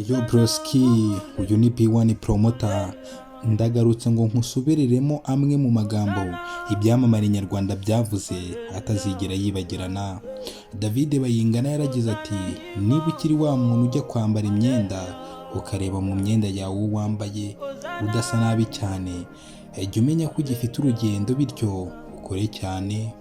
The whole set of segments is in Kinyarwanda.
Yo broski, uyu ni B1 promoter. Ndagarutse ngo nkusubiriremo amwe mu magambo ibyamamare nyarwanda byavuze atazigera yibagirana. David Bayingana yaragize ati, niba ukiri wa muntu ujya kwambara imyenda ukareba mu myenda yawe uwo wambaye udasa nabi cyane, jya umenya ko ugifite urugendo, bityo ukore cyane.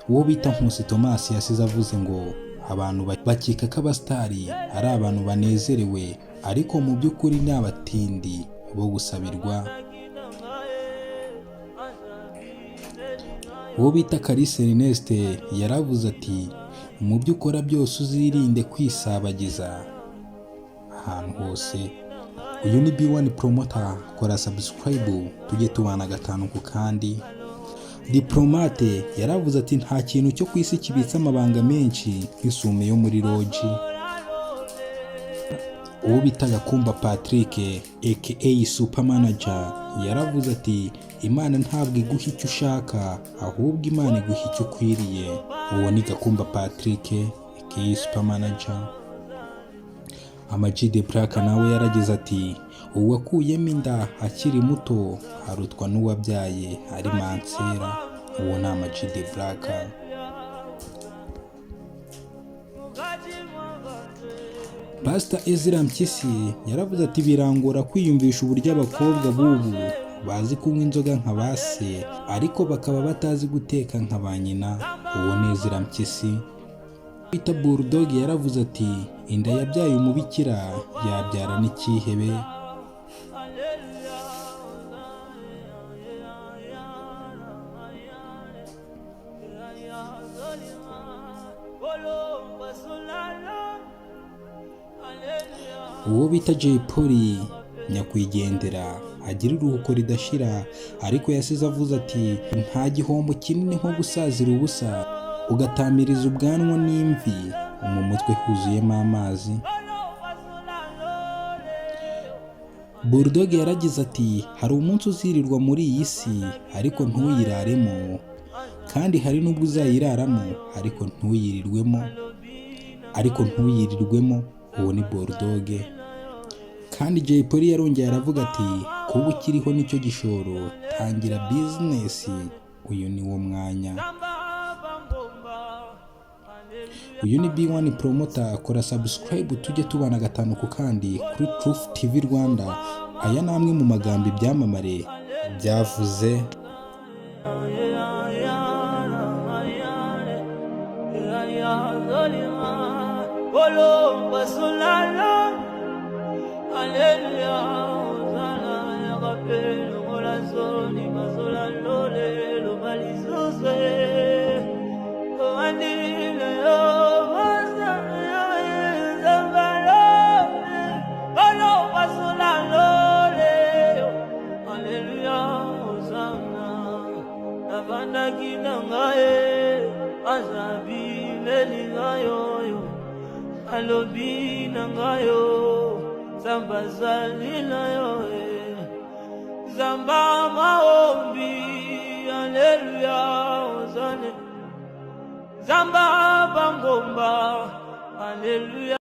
Uwo bita Nkusi Thomas yasize avuze ngo abantu bakeka ko abasitari ari abantu banezerewe, ariko mu by'ukuri ni abatindi bo gusabirwa. Uwo bita Kalisa Ernest yaravuze ati, mu byo ukora byose uzirinde kwisabagiza ahantu hose. Uyu ni B1 promoter, kora subscribe tujye tubana gatanu ku kandi. Diplomate yaravuze ati, nta kintu cyo ku isi kibitse amabanga menshi nk'isume yo muri loji. Uwo bita Gakumba Patrick aka Super Manager yaravuze ati, Imana ntabwo iguha icyo ushaka, ahubwo Imana iguha icyo ukwiriye. Uwo ni Gakumba Patrick aka Super Manager. Ama-G The Black nawe yaragize ati, uwakuyemo inda akiri muto arutwa n'uwabyaye ari mansera. Uwo ni Ama-G The Black. Pastor Ezra Mpyisi yaravuze ati, birangora kwiyumvisha uburyo abakobwa b'ubu bazi kunywa inzoga nka ba se, ariko bakaba batazi guteka nka ba nyina. Uwo ni Ezra Mpyisi. Bita Bulldog yaravuze ati, inda yabyaye umubikira yabyara n'ikihebe. Uwo bita Jay Polly nyakwigendera agira uruhuko ridashira, ariko yasize avuze ati, nta gihombo kinini nko gusazira ubusa ugatamiriza ubwanwa n'imvi mu mutwe huzuyemo amazi. Bulldog yaragize ati, hari umunsi uzirirwa muri iyi si ariko ntuyiraremo, kandi hari n'ubwo uzayiraramo ariko ntuyirirwemo. Uwo ni Bulldog. Kandi Jay Polly yarongeye aravuga ati, kuba ukiriho nicyo gishoro, tangira business, uyu ni wo mwanya. Uyu ni B1 promoter, kora subscribe tujye tubana gatanu ku kandi kuri Truth TV Rwanda. Aya ni amwe mu magambo ibyamamare byavuze. Alobi nangayo zamba zalila yo zamba maombi, haleluya ozane zamba bangomba, haleluya.